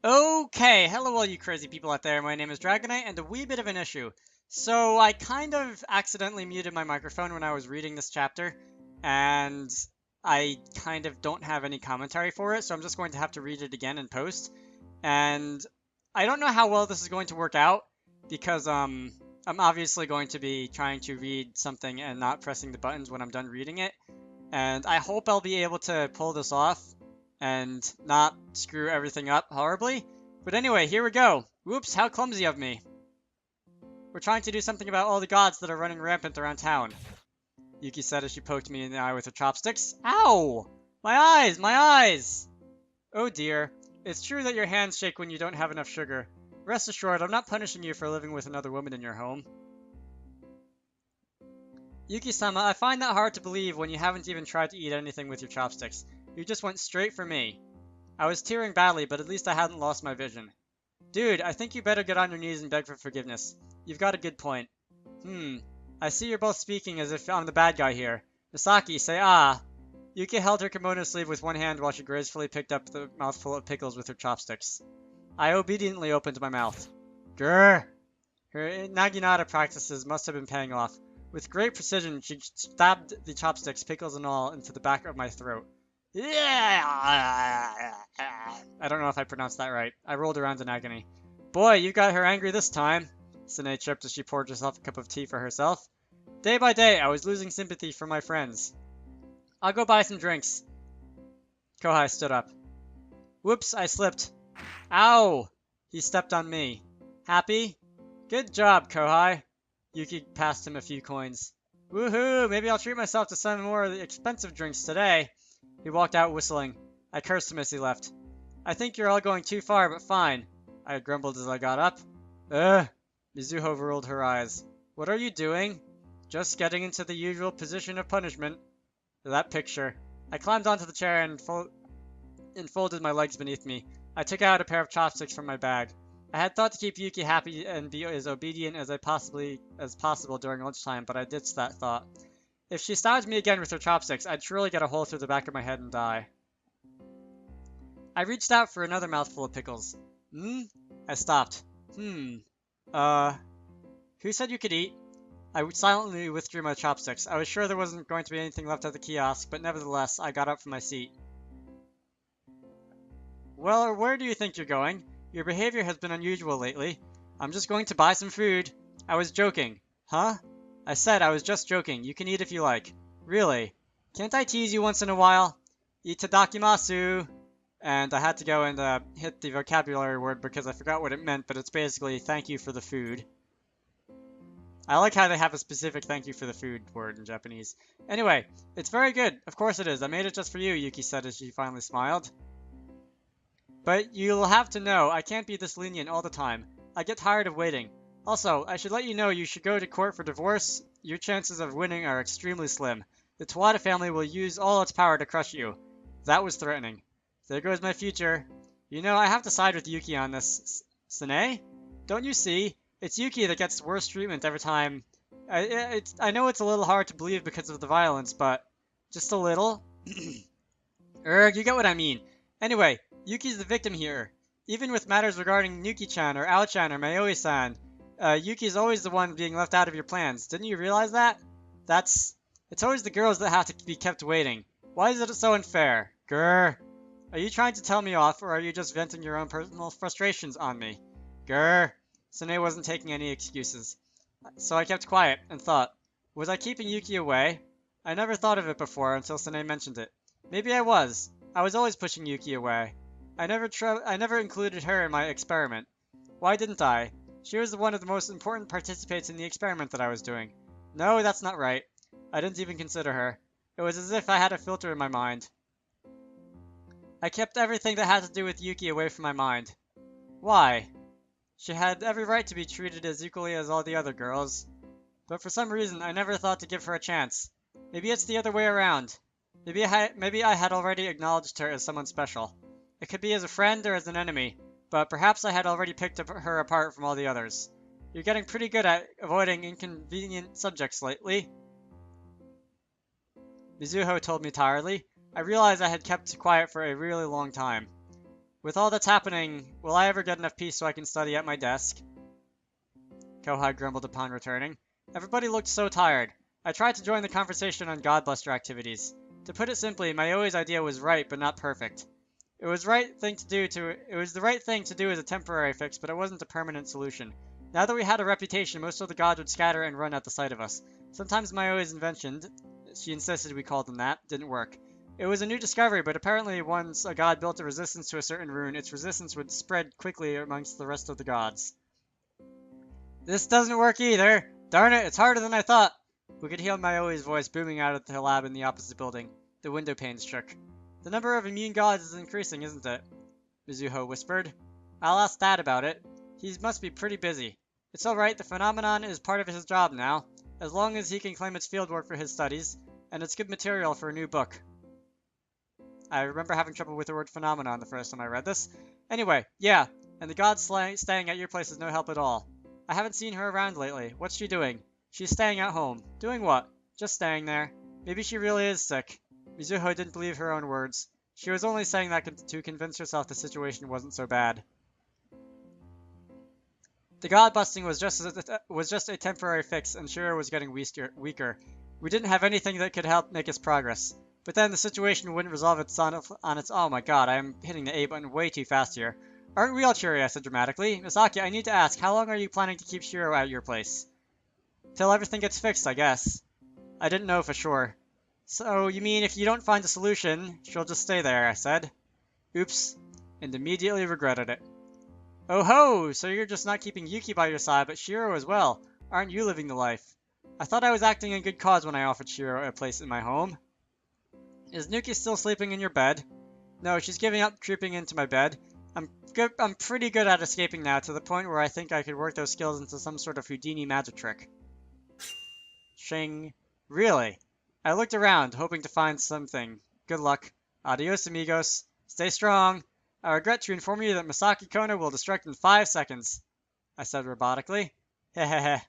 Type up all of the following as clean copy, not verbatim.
Okay, hello all you crazy people out there. My name is Dragonite, and a wee bit of an issue. So I kind of accidentally muted my microphone when I was reading this chapter, and I kind of don't have any commentary for it, so I'm just going to have to read it again in post. And I don't know how well this is going to work out, because I'm obviously going to be trying to read something and not pressing the buttons when I'm done reading it. And I hope I'll be able to pull this off and not screw everything up horribly. But anyway, here we go. Whoops, how clumsy of me. We're trying to do something about all the gods that are running rampant around town, Yuki said as she poked me in the eye with her chopsticks. Ow! My eyes! My eyes! Oh dear. It's true that your hands shake when you don't have enough sugar. Rest assured, I'm not punishing you for living with another woman in your home. Yuki-sama, I find that hard to believe when you haven't even tried to eat anything with your chopsticks. You just went straight for me. I was tearing badly, but at least I hadn't lost my vision. Dude, I think you better get on your knees and beg for forgiveness. You've got a good point. I see you're both speaking as if I'm the bad guy here. Masaki, say ah. Yuki held her kimono sleeve with one hand while she gracefully picked up the mouthful of pickles with her chopsticks. I obediently opened my mouth. Grr! Her Naginata practices must have been paying off. With great precision, she stabbed the chopsticks, pickles and all, into the back of my throat. I don't know if I pronounced that right. I rolled around in agony. Boy, you got her angry this time, Sine chirped as she poured herself a cup of tea for herself. Day by day, I was losing sympathy for my friends. I'll go buy some drinks. Kohai stood up. Whoops, I slipped. Ow! He stepped on me. Happy? Good job, Kohai. Yuki passed him a few coins. Woohoo! Maybe I'll treat myself to some more of the expensive drinks today. He walked out whistling. I cursed him as he left. I think you're all going too far, but fine, I grumbled as I got up. Ugh. Mizuho rolled her eyes. What are you doing? Just getting into the usual position of punishment. That picture. I climbed onto the chair and folded my legs beneath me. I took out a pair of chopsticks from my bag. I had thought to keep Yuki happy and be as obedient as possible during lunchtime, but I ditched that thought. If she stabbed me again with her chopsticks, I'd surely get a hole through the back of my head and die. I reached out for another mouthful of pickles. I stopped. Who said you could eat? I silently withdrew my chopsticks. I was sure there wasn't going to be anything left at the kiosk, but nevertheless, I got up from my seat. Well, where do you think you're going? Your behavior has been unusual lately. I'm just going to buy some food. I was joking. Huh? I said I was just joking. You can eat if you like. Really? Can't I tease you once in a while? Itadakimasu! And I had to go and hit the vocabulary word because I forgot what it meant, but it's basically thank you for the food. I like how they have a specific thank you for the food word in Japanese. Anyway, it's very good. Of course it is. I made it just for you, Yuki said as she finally smiled. But you'll have to know, I can't be this lenient all the time. I get tired of waiting. Also, I should let you know you should go to court for divorce. Your chances of winning are extremely slim. The Towada family will use all its power to crush you. That was threatening. There goes my future. You know, I have to side with Yuki on this. Sine? Don't you see? It's Yuki that gets worse treatment every time. I know it's a little hard to believe because of the violence, but just a little? You get what I mean. Anyway, Yuki's the victim here. Even with matters regarding Nuki-chan or Ao-chan or Mayoi-san, Yuki's always the one being left out of your plans. Didn't you realize that? It's always the girls that have to be kept waiting. Why is it so unfair? Grr. Are you trying to tell me off, or are you just venting your own personal frustrations on me? Grr. Sine wasn't taking any excuses. So I kept quiet and thought, was I keeping Yuki away? I never thought of it before until Sine mentioned it. Maybe I was. I was always pushing Yuki away. I never included her in my experiment. Why didn't I? She was one of the most important participants in the experiment that I was doing. No, that's not right. I didn't even consider her. It was as if I had a filter in my mind. I kept everything that had to do with Yuki away from my mind. Why? She had every right to be treated as equally as all the other girls. But for some reason, I never thought to give her a chance. Maybe it's the other way around. Maybe I had already acknowledged her as someone special. It could be as a friend or as an enemy, but perhaps I had already picked her apart from all the others. You're getting pretty good at avoiding inconvenient subjects lately. Mizuho told me tiredly. I realized I had kept quiet for a really long time. With all that's happening, will I ever get enough peace so I can study at my desk? Kohai grumbled upon returning. Everybody looked so tired. I tried to join the conversation on Godbuster activities. To put it simply, Mayoi's idea was right, but not perfect. It was the right thing to do as a temporary fix, but it wasn't a permanent solution. Now that we had a reputation, most of the gods would scatter and run at the sight of us. Sometimes Mayoi's invention, she insisted we called them that, didn't work. It was a new discovery, but apparently once a god built a resistance to a certain rune, its resistance would spread quickly amongst the rest of the gods. This doesn't work either! Darn it, it's harder than I thought! We could hear Mayoi's voice booming out of the lab in the opposite building. The window panes shook. The number of immune gods is increasing, isn't it? Mizuho whispered. I'll ask Dad about it. He must be pretty busy. It's alright, the phenomenon is part of his job now, as long as he can claim it's fieldwork for his studies, and it's good material for a new book. I remember having trouble with the word phenomenon the first time I read this. Anyway, yeah, and the god staying at your place is no help at all. I haven't seen her around lately. What's she doing? She's staying at home. Doing what? Just staying there. Maybe she really is sick. Mizuho didn't believe her own words. She was only saying that to convince herself the situation wasn't so bad. The god busting was just a temporary fix, and Shiro was getting weaker. We didn't have anything that could help make us progress. But then the situation wouldn't resolve on its oh my god, I am hitting the A button way too fast here. Aren't we all cheery? I said dramatically. Masaki, I need to ask, how long are you planning to keep Shiro at your place? Till everything gets fixed, I guess. I didn't know for sure. So, you mean if you don't find a solution, she'll just stay there, I said. Oops. And immediately regretted it. Oh ho! So you're just not keeping Yuki by your side, but Shiro as well. Aren't you living the life? I thought I was acting in good cause when I offered Shiro a place in my home. Is Nuki still sleeping in your bed? No, she's giving up creeping into my bed. I'm pretty good at escaping now, to the point where I think I could work those skills into some sort of Houdini magic trick. Shing. Really? I looked around, hoping to find something. Good luck. Adios, amigos. Stay strong. I regret to inform you that Masaki Konno will destruct in 5 seconds. I said robotically. Hehehe.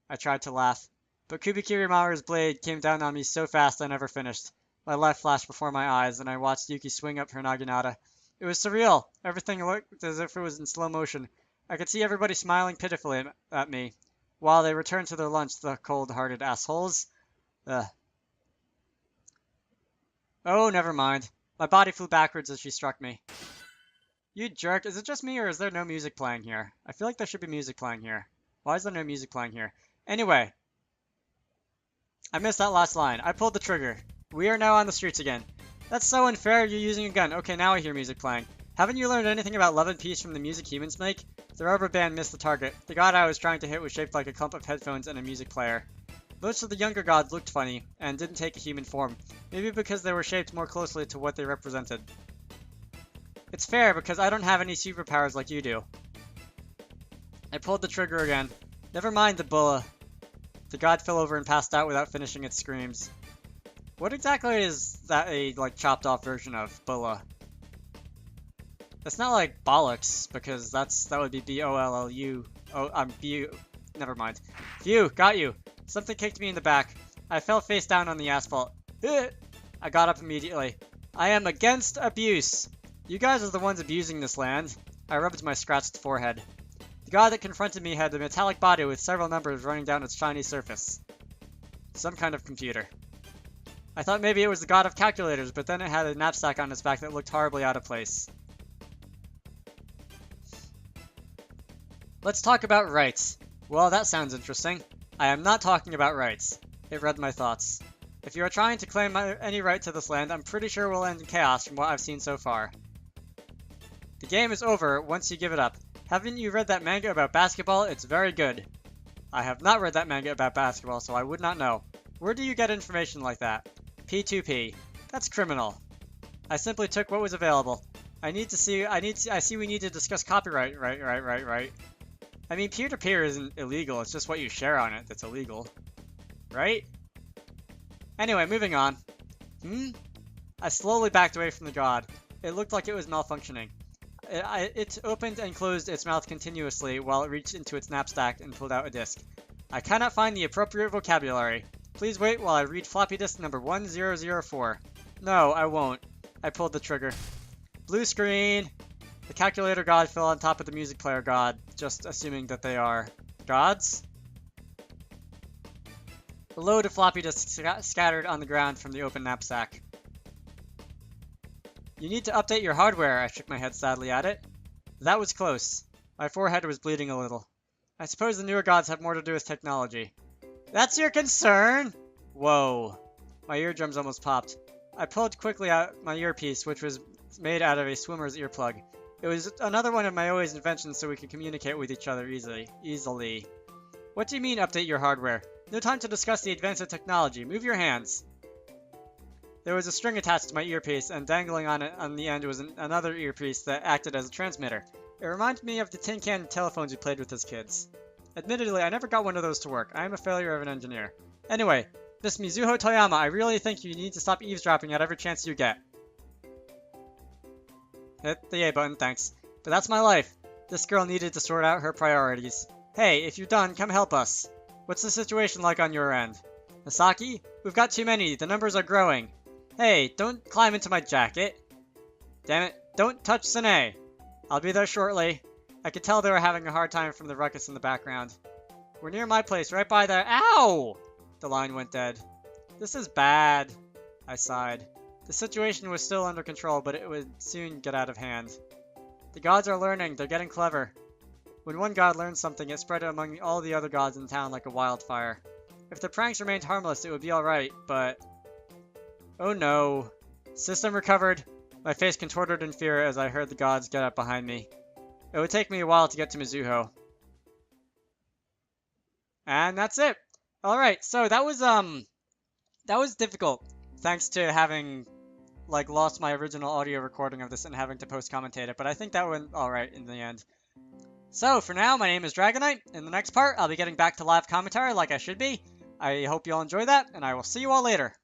I tried to laugh. But Kubikirimaru's blade came down on me so fast I never finished. My life flashed before my eyes, and I watched Yuki swing up her naginata. It was surreal. Everything looked as if it was in slow motion. I could see everybody smiling pitifully at me, while they returned to their lunch, the cold-hearted assholes. Ugh. Oh, never mind. My body flew backwards as she struck me. You jerk, is it just me or is there no music playing here? I feel like there should be music playing here. Why is there no music playing here? Anyway. I missed that last line. I pulled the trigger. We are now on the streets again. That's so unfair, you're using a gun. Okay, now I hear music playing. Haven't you learned anything about love and peace from the music humans make? The rubber band missed the target. The god I was trying to hit was shaped like a clump of headphones and a music player. Most of the younger gods looked funny, and didn't take a human form. Maybe because they were shaped more closely to what they represented. It's fair, because I don't have any superpowers like you do. I pulled the trigger again. Never mind the bulla. The god fell over and passed out without finishing its screams. What exactly is that like, chopped off version of bulla? It's not like bollocks, because that would be B-O-L-L-U. Oh, B-U. Never mind. Phew, got you. Something kicked me in the back. I fell face down on the asphalt. I got up immediately. I am against abuse. You guys are the ones abusing this land. I rubbed my scratched forehead. The god that confronted me had a metallic body with several numbers running down its shiny surface. Some kind of computer. I thought maybe it was the god of calculators, but then it had a knapsack on its back that looked horribly out of place. Let's talk about rights. Well, that sounds interesting. I am not talking about rights. It read my thoughts. If you are trying to claim any right to this land, I'm pretty sure we'll end in chaos from what I've seen so far. The game is over once you give it up. Haven't you read that manga about basketball? It's very good. I have not read that manga about basketball, so I would not know. Where do you get information like that? P2P. That's criminal. I simply took what was available. I see we need to discuss copyright, right. I mean, peer-to-peer isn't illegal, it's just what you share on it that's illegal. Right? Anyway, moving on. I slowly backed away from the god. It looked like it was malfunctioning. It opened and closed its mouth continuously while it reached into its knapsack and pulled out a disc. I cannot find the appropriate vocabulary. Please wait while I read floppy disk number 1004. No, I won't. I pulled the trigger. Blue screen. The calculator god fell on top of the music player god, just assuming that they are gods. A load of floppy disks scattered on the ground from the open knapsack. You need to update your hardware, I shook my head sadly at it. That was close. My forehead was bleeding a little. I suppose the newer gods have more to do with technology. That's your concern? Whoa. My eardrums almost popped. I pulled quickly out my earpiece, which was made out of a swimmer's earplug. It was another one of my always inventions so we could communicate with each other easily. What do you mean, update your hardware? No time to discuss the advance of technology. Move your hands. There was a string attached to my earpiece, and dangling on it on the end was another earpiece that acted as a transmitter. It reminded me of the tin can telephones we played with as kids. Admittedly, I never got one of those to work. I am a failure of an engineer. Anyway, Miss Mizuho Toyama, I really think you need to stop eavesdropping at every chance you get. Hit the A button, thanks. But that's my life. This girl needed to sort out her priorities. Hey, if you're done, come help us. What's the situation like on your end? Masaki? We've got too many. The numbers are growing. Hey, don't climb into my jacket. Damn it, don't touch Sine. I'll be there shortly. I could tell they were having a hard time from the ruckus in the background. We're near my place, right by there. Ow! The line went dead. This is bad, I sighed. The situation was still under control, but it would soon get out of hand. The gods are learning. They're getting clever. When one god learns something, it spread among all the other gods in town like a wildfire. If the pranks remained harmless, it would be alright, but... Oh no. System recovered. My face contorted in fear as I heard the gods get up behind me. It would take me a while to get to Mizuho. And that's it. Alright, so that was difficult. Thanks to having, lost my original audio recording of this and having to post-commentate it, but I think that went alright in the end. So, for now, my name is Dragonite. In the next part, I'll be getting back to live commentary like I should be. I hope you all enjoy that, and I will see you all later.